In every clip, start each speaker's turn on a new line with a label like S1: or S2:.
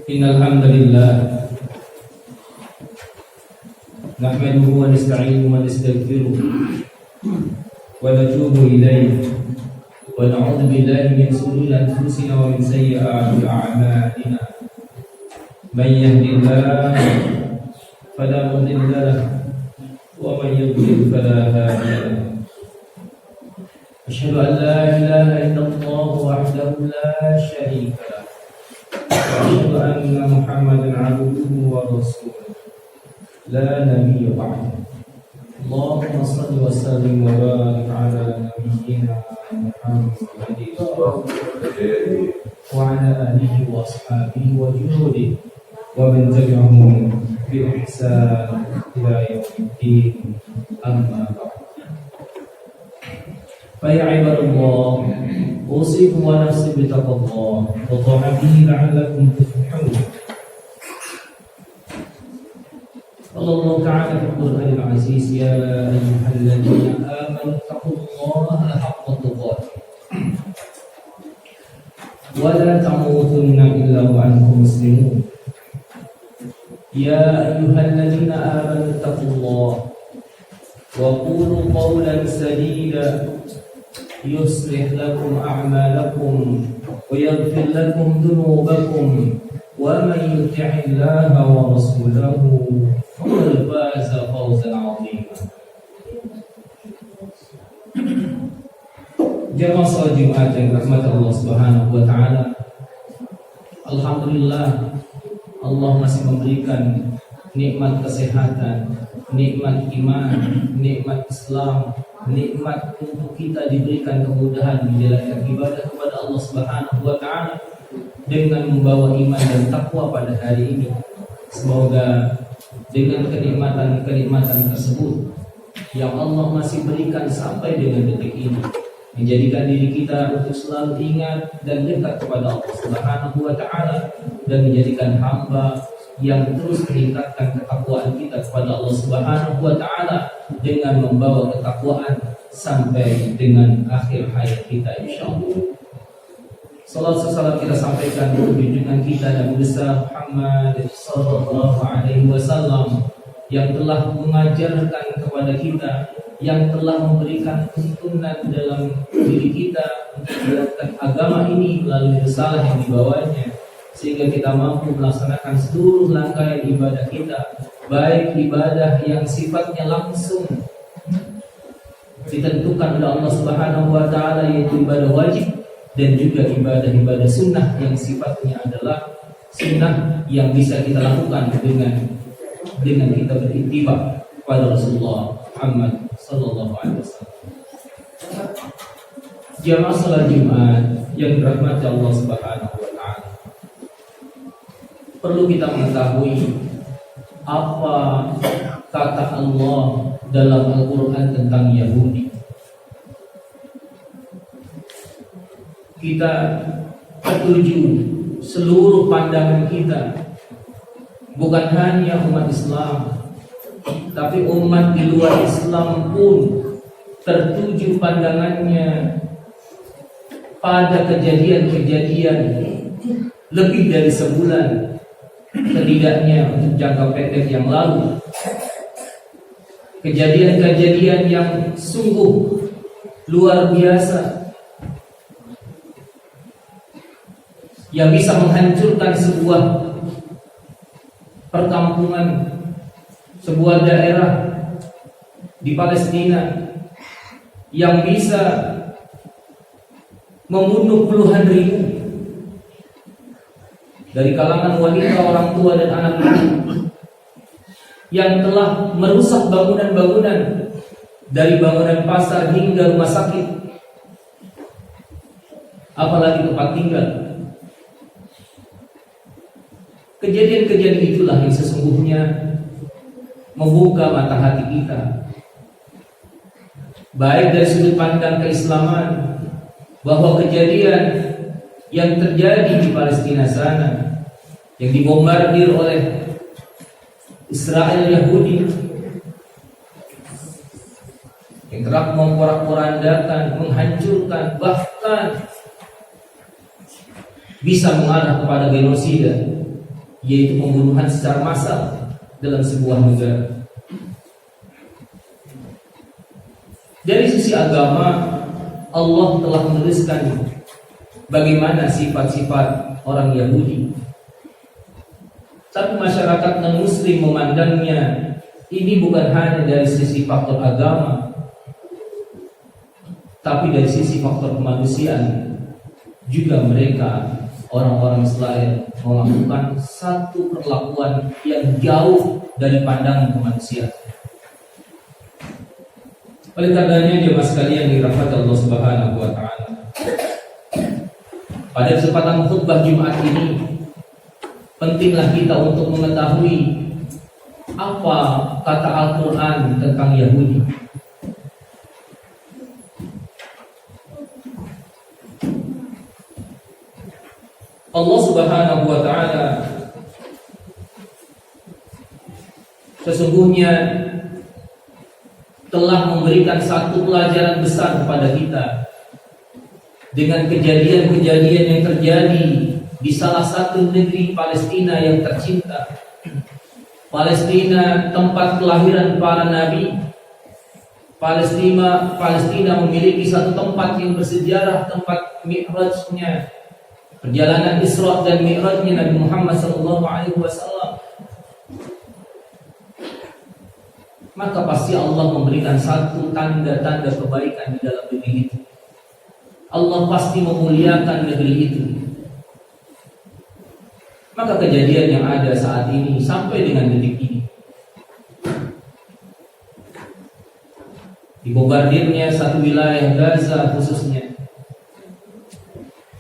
S1: Innal hamdalillah nahmaduhu wa nasta'inuhu wa nastaghfiruh wa natubu ilayhi wa na'udzu billahi min shururi anfusina wa min sayyi'ati a'malina. Man yahdihillahu fala mudilla lahu wa man yudlil fala hadiya lahu. Asyhadu an la ilaha illallah wahdahu la syarika lahu وأشهد أن محمدا عبده ورسوله لا نبي بعده. اللهم صل وسلم وبارك على نبينا محمد وعلى آله وأصحابه وجنوده ومن تبعهم بإحسان إلى يوم الدين. أما بعد فيا عباد الله أوصيكم ونفسي بتقوى الله وطاعته لعلكم تفلحون. قال الله تعالى في القرآن العزيز يا أيها الذين آمنوا اتقوا الله حق تقاته ولا تموتن إلا وأنتم مسلمون. يا أيها الذين آمنوا اتقوا الله وقولوا قولا سديدا يصلح لكم أعمالكم ويغفر لكم ذنوبكم ومن يطع الله ورسوله فقد فاز فوزا عظيما. Jamaah salat Jumat yang dirahmati Allah Subhanahu wa taala. Alhamdulillah, Allah masih memberikan nikmat kesehatan, nikmat iman, nikmat Islam, nikmat untuk kita diberikan kemudahan menjalankan ibadah kepada Allah Subhanahu wa taala dengan membawa iman dan takwa pada hari ini. Semoga dengan kenikmatan tersebut yang Allah masih berikan sampai dengan detik ini menjadikan diri kita untuk selalu ingat dan dekat kepada Allah Subhanahu wa taala dan menjadikan hamba yang terus meningkatkan ketakwaan kita kepada Allah Subhanahu wa taala dengan membawa ketakwaan sampai dengan akhir hayat kita insyaallah. Salat salam kita sampaikan untuk junjungan kita Nabi besar Muhammad sallallahu alaihi wasallam yang telah mengajarkan kepada kita, yang telah memberikan tuntunan dalam diri kita untuk menjalankan agama ini melalui risalah yang dibawanya, sehingga kita mampu melaksanakan seluruh rangkaian ibadah kita, baik ibadah yang sifatnya langsung ditentukan oleh Allah Subhanahu wa taala yaitu ibadah wajib, dan juga ibadah-ibadah sunnah yang sifatnya adalah sunnah yang bisa kita lakukan dengan kita berintibah pada Rasulullah Muhammad sallallahu alaihi wasallam. Jamaah salat Jumat yang dirahmati Allah Subhanahu wa taala, perlu kita mengetahui apa kata Allah dalam Al-Quran tentang Yahudi. Kita tertuju seluruh pandangan kita, bukan hanya umat Islam, tapi umat di luar Islam pun tertuju pandangannya pada kejadian-kejadian lebih dari sebulan, setidaknya untuk jangka pendek yang lalu. Kejadian-kejadian yang sungguh luar biasa, yang bisa menghancurkan sebuah perkampungan, sebuah daerah di Palestina, yang bisa membunuh puluhan ribu dari kalangan wanita, orang tua dan anak-anak, yang telah merusak bangunan-bangunan dari bangunan pasar hingga rumah sakit, apalagi tempat tinggal. Kejadian-kejadian itulah yang sesungguhnya membuka mata hati kita, baik dari sudut pandang keislaman, bahwa kejadian yang terjadi di Palestina sana, yang dibombardir oleh Israel Yahudi, yang kerap memporak-porandakan, menghancurkan, bahkan bisa mengarah kepada genosida, yaitu pembunuhan secara massal dalam sebuah negara. Dari sisi agama, Allah telah menuliskan bagaimana sifat-sifat orang Yahudi. Tapi masyarakat non-muslim memandangnya ini bukan hanya dari sisi faktor agama, tapi dari sisi faktor kemanusiaan. Juga mereka, orang-orang Israel, melakukan satu perlakuan yang jauh dari pandangan kemanusiaan. Oleh karenanya jemaah sekalian dirahmati Allah Subhanahu wa taala. Pada kesempatan khutbah Jumat ini, pentinglah kita untuk mengetahui apa kata Al-Qur'an tentang Yahudi. Allah Subhanahu wa taala sesungguhnya telah memberikan satu pelajaran besar kepada kita dengan kejadian-kejadian yang terjadi di salah satu negeri Palestina yang tercinta. Palestina tempat kelahiran para nabi. Palestina memiliki satu tempat yang bersejarah, tempat mi'rajnya, perjalanan Isra dan Mi'rajnya Nabi Muhammad SAW. Maka pasti Allah memberikan satu tanda-tanda kebaikan di dalam negeri itu. Allah pasti memuliakan negeri itu. Maka kejadian yang ada saat ini sampai dengan detik ini, dibombardirnya satu wilayah Gaza khususnya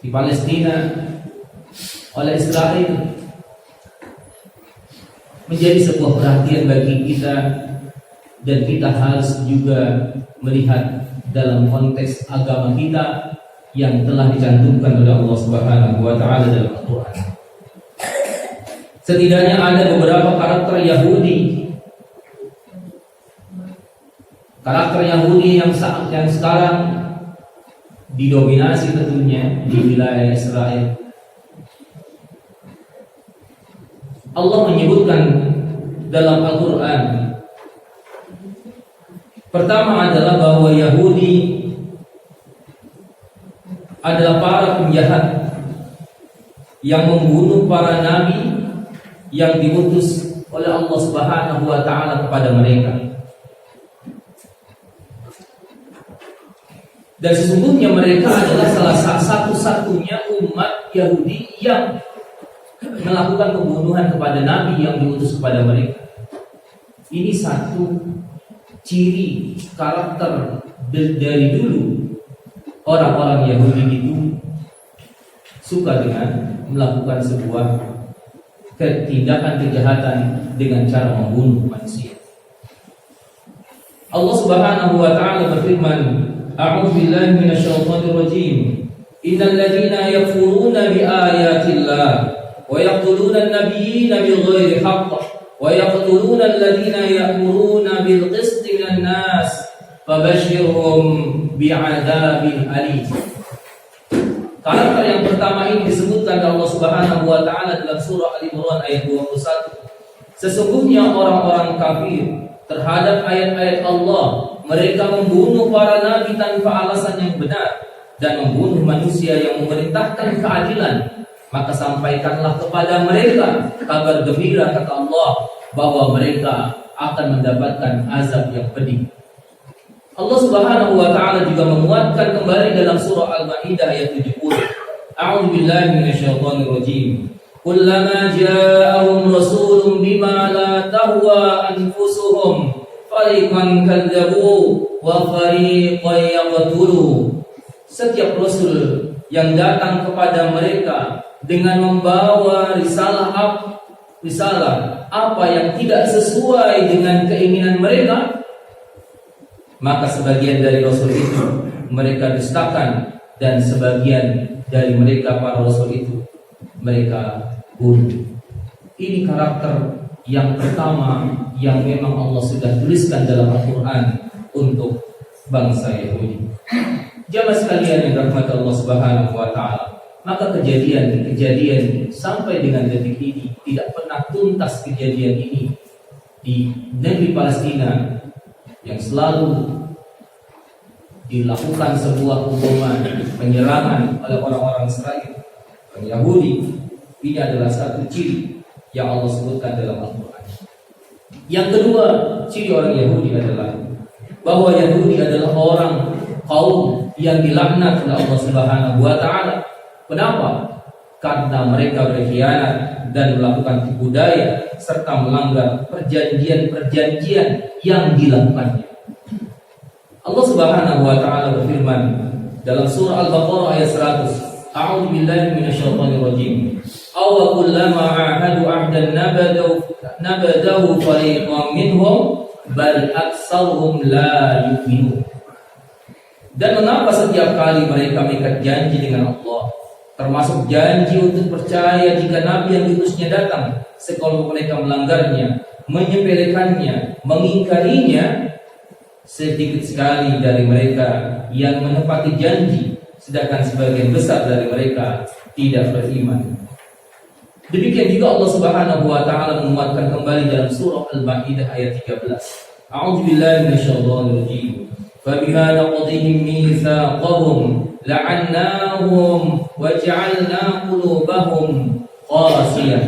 S1: di Palestina oleh Israel, menjadi sebuah perhatian bagi kita. Dan kita harus juga melihat dalam konteks agama kita yang telah dicantumkan oleh Allah Subhanahu wa taala dalam Al-Qur'an. Setidaknya ada beberapa karakter Yahudi. Karakter Yahudi yang sekarang didominasi tentunya di wilayah Israel. Allah menyebutkan dalam Al-Qur'an, pertama adalah bahwa Yahudi adalah para penjahat yang membunuh para nabi yang diutus oleh Allah Subhanahu wa taala kepada mereka. Dan sesungguhnya mereka adalah salah satu-satunya umat Yahudi yang melakukan pembunuhan kepada nabi yang diutus kepada mereka. Ini satu ciri karakter dari dulu. Orang-orang Yahudi itu suka dengan melakukan sebuah tindakan kejahatan dengan cara membunuh manusia. Allah Subhanahu wa taala berfirman, A'udzu billahi minasyaitonir rajim. Innal ladzina yakfuruna biayatillah wa yaqtuluna an-nabiyyina bighairi haqq wa yaqtuluna alladhina ya'muruna bil qisti minan nas fabashshirhum bi'adzabin alim. Karakter yang pertama ini disebutkan oleh Allah Subhanahu wa taala dalam surah Al-Imran ayat 21. Sesungguhnya orang-orang kafir terhadap ayat-ayat Allah, mereka membunuh para nabi tanpa alasan yang benar dan membunuh manusia yang memerintahkan keadilan. Maka sampaikanlah kepada mereka kabar gembira, kata Allah, bahwa mereka akan mendapatkan azab yang pedih. Allah Subhanahu wa taala juga menguatkan kembali dalam surah Al-Maidah ayat 70. A'udzu billahi minasyaitonir rajim. Kullama ja'ahum rasulun bima la tahwa anfusuhum fariqan kadzabu wa fariqan yaqtulu. Setiap rasul yang datang kepada mereka dengan membawa risalah apa yang tidak sesuai dengan keinginan mereka, maka sebagian dari rasul itu mereka dustakan dan sebagian dari mereka para rasul itu mereka bunuh. Ini karakter yang pertama yang memang Allah sudah tuliskan dalam Al-Quran untuk bangsa Yahudi. Jamaah sekalian yang dirahmati Allah Subhanahu wa taala, Maka kejadian sampai dengan detik ini tidak pernah tuntas kejadian ini di negeri Palestina yang selalu dilakukan sebuah hukuman penyerangan oleh orang-orang Israel, orang Yahudi. Ini adalah satu ciri yang Allah sebutkan dalam Al-Quran. Yang kedua, ciri orang Yahudi adalah bahwa Yahudi adalah orang kaum yang dilaknat oleh Allah Subhanahu wa taala. Kenapa? Karena mereka berkhianat dan melakukan tipu daya serta melanggar perjanjian-perjanjian yang dilakukannya. Allah Subhanahu wa taala berfirman dalam surah Al-Baqarah ayat 100, A'udzu billahi minasyaitonir rajim. Aw kullama 'ahadu 'ahdan nabadahu fariqam minhum bal aktsaruhum la yu'minun. Dan mengapa setiap kali mereka mengikat janji dengan Allah, termasuk janji untuk percaya jika Nabi yang diutusnya datang, sekelompok mereka melanggarnya, menyepelekannya, mengingkarinya, sedikit sekali dari mereka yang menepati janji, sedangkan sebagian besar dari mereka tidak beriman. Demikian juga Allah Subhanahu wa taala menguatkan kembali dalam surah Al-Maidah ayat 13. A'udzu billahi minasyaitonir rajim. فَبِمَا نَقْضِهِمْ مِيثَاقَهُمْ لَعَنَّاهُمْ وَجَعَلْنَا قُلُوبَهُمْ قَاسِيَةً.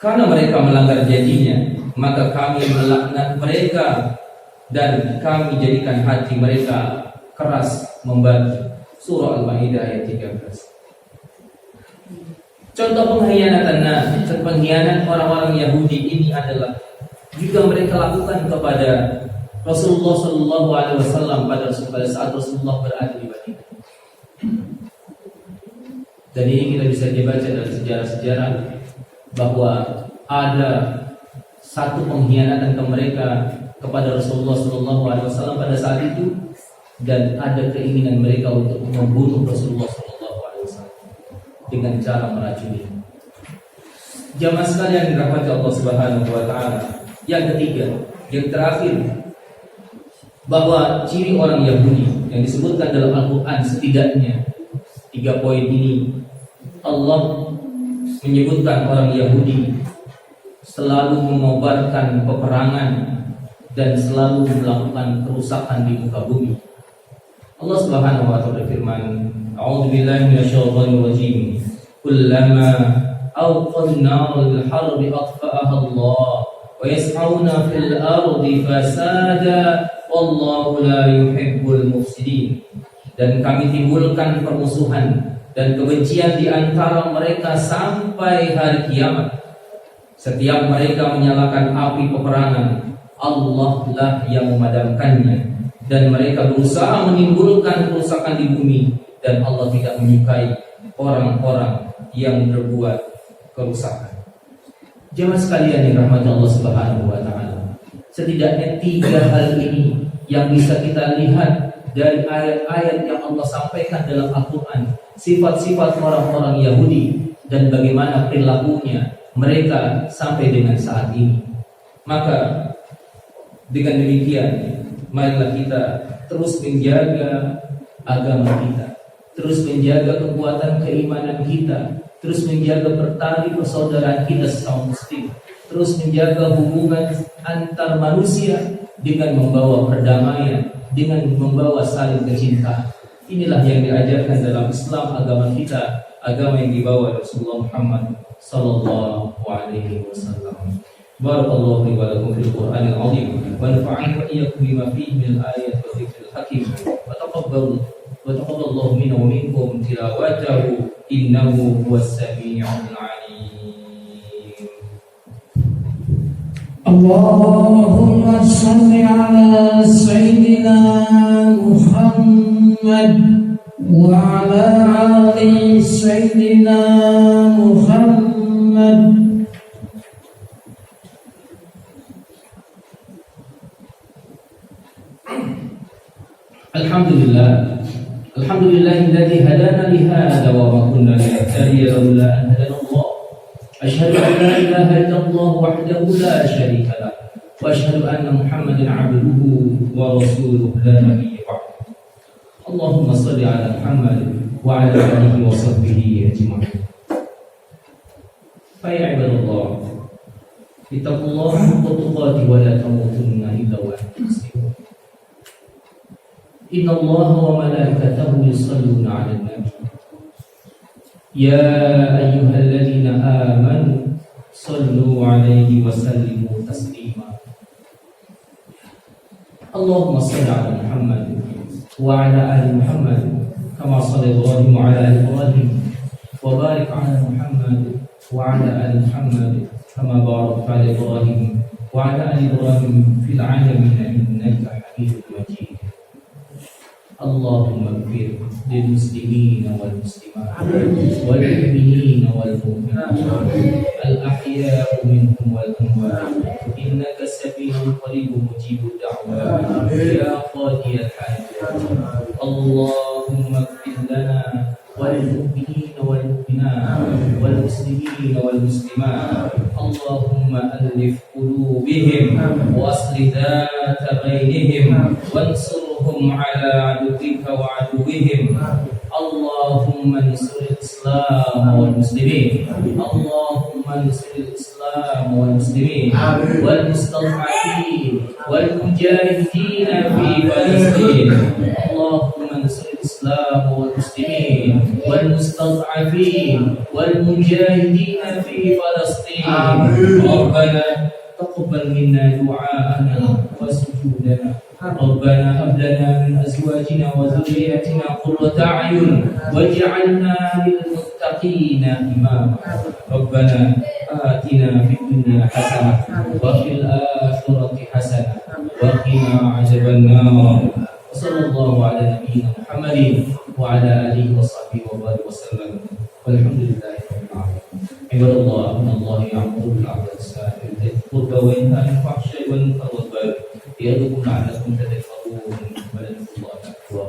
S1: Karena mereka melanggar janjinya, maka kami melaknat mereka dan kami jadikan hati mereka keras membantu. Surah Al-Maidah ayat 13. Contoh pengkhianatan orang-orang Yahudi ini adalah juga mereka lakukan kepada Rasulullah Shallallahu Alaihi Wasallam pada saat Rasulullah berada di Madinah. Dan ini kita bisa dibaca dalam sejarah-sejarah bahwa ada satu pengkhianatan mereka kepada Rasulullah Shallallahu Alaihi Wasallam pada saat itu, dan ada keinginan mereka untuk membunuh Rasulullah Shallallahu Alaihi Wasallam dengan cara meracuni. Jamaah sekalian yang dirahmati Allah Subhanahu Wa Taala. Yang ketiga, yang terakhir, bahwa ciri orang Yahudi yang disebutkan dalam Al-Quran setidaknya 3 poin ini. Allah menyebutkan orang Yahudi selalu mengobarkan peperangan dan selalu melakukan kerusakan di muka bumi. Allah Subhanahu wa taala berfirman, A'udzu billahi minasyaitonir rajim. Kullama awqad naral harbi atfa'aha Allah wa yas'auna fil ardi fasada wallahu la yuhibbul mufsidin. Dan kami timbulkan permusuhan dan kebencian di antara mereka sampai hari kiamat. Setiap mereka menyalakan api peperangan, Allah lah yang memadamkannya, dan mereka berusaha menimbulkan kerusakan di bumi, dan Allah tidak menyukai orang-orang yang berbuat kerusakan. Jemaah sekalian yang rahmat Allah Subhanahu wa taala, setidaknya 3 hal ini yang bisa kita lihat dari ayat-ayat yang Allah sampaikan dalam Al-Quran, sifat-sifat orang-orang Yahudi dan bagaimana perilakunya mereka sampai dengan saat ini. Maka dengan demikian, marilah kita terus menjaga agama kita, terus menjaga kekuatan keimanan kita, terus menjaga pertali persaudaraan kita sesama muslim, terus menjaga hubungan antar manusia dengan membawa perdamaian, dengan membawa saling kecintaan. Inilah yang diajarkan dalam Islam, agama kita, agama yang dibawa Rasulullah Muhammad sallallahu alaihi wasallam. Barakallahu li wa lakum fil Qur'anil 'azim wa nafa'ani wa iyyakum bima fihi min al-ayati wa dhikril hakim. Wa taqabbalallahu minna wa minkum tilawatahu innahu huwas samii'ul 'alim.
S2: Allahumma salli ala Sayyidina Muhammad wa ala ali Sayyidina Muhammad.
S1: Alhamdulillahilladzi hadana li hadza wa ma kunna linahtadiya laula an hadana Allah. Asyhadu an la ilaha illallah wahdahu la syarika lah wa asyhadu anna Muhammadan 'abduhu wa rasuluhu la nabiyya ba'dahu. Allahumma shalli ala Muhammad wa ala alihi wa sahbihi أجمعين. فيا عباد الله اتقوا الله حق تقاته ولا تموتن إلا وأنتم مسلمون. إن الله وملائكته يصلون على النبي يا أيها الذين آمنوا صلوا عليه وسلموا تسليما. اللهم صل على محمد وعلى آل محمد كما صلى إبراهيم وعلى آل إبراهيم وبارك على محمد وعلى آل محمد كما باركت على إبراهيم وعلى آل إبراهيم في العالمين إنك حميد مجيد. اللهم اغفر للمسلمين والمسلمات والمؤمنين والمؤمنات الأحياء منهم والأموات إنك سميع قريب مجيب الدعوات يا قاضي الحاجات. اللهم اغفر لنا وللمؤمنين والمؤمنات والمسلمين والمسلمات. اللهم ألف قلوبهم وأصل ذات بينهم وانصرهم على عدوك وعدوهم. اللهم انصر الإسلام والمسلمين. اللهم انصر الإسلام والمسلمين والمستضعفين والمجاهدين في فلسطين. اللهم انصر الإسلام والمسلمين والمستضعفين والمجاهدين في فلسطين. ربنا تقبل منا دعاءنا وسجودنا. ربنا هب لنا من أزواجنا وذرياتنا قرة أعين واجعلنا للمتقين إماما. ربنا آتنا في الدنيا حسنة وفي الآخرة حسنة وقنا عذاب النار. وصلى الله على نبينا محمد وعلى آله وصحبه وبارك وسلم والحمد لله رب العالمين. عباد الله إن الله يأمر بالعدل والإحسان وإيتاء ذي القربى وينهى عن الفحشاء والمنكر والبغي يعظكم لعلكم تذكرون. ولذكر الله أكبر.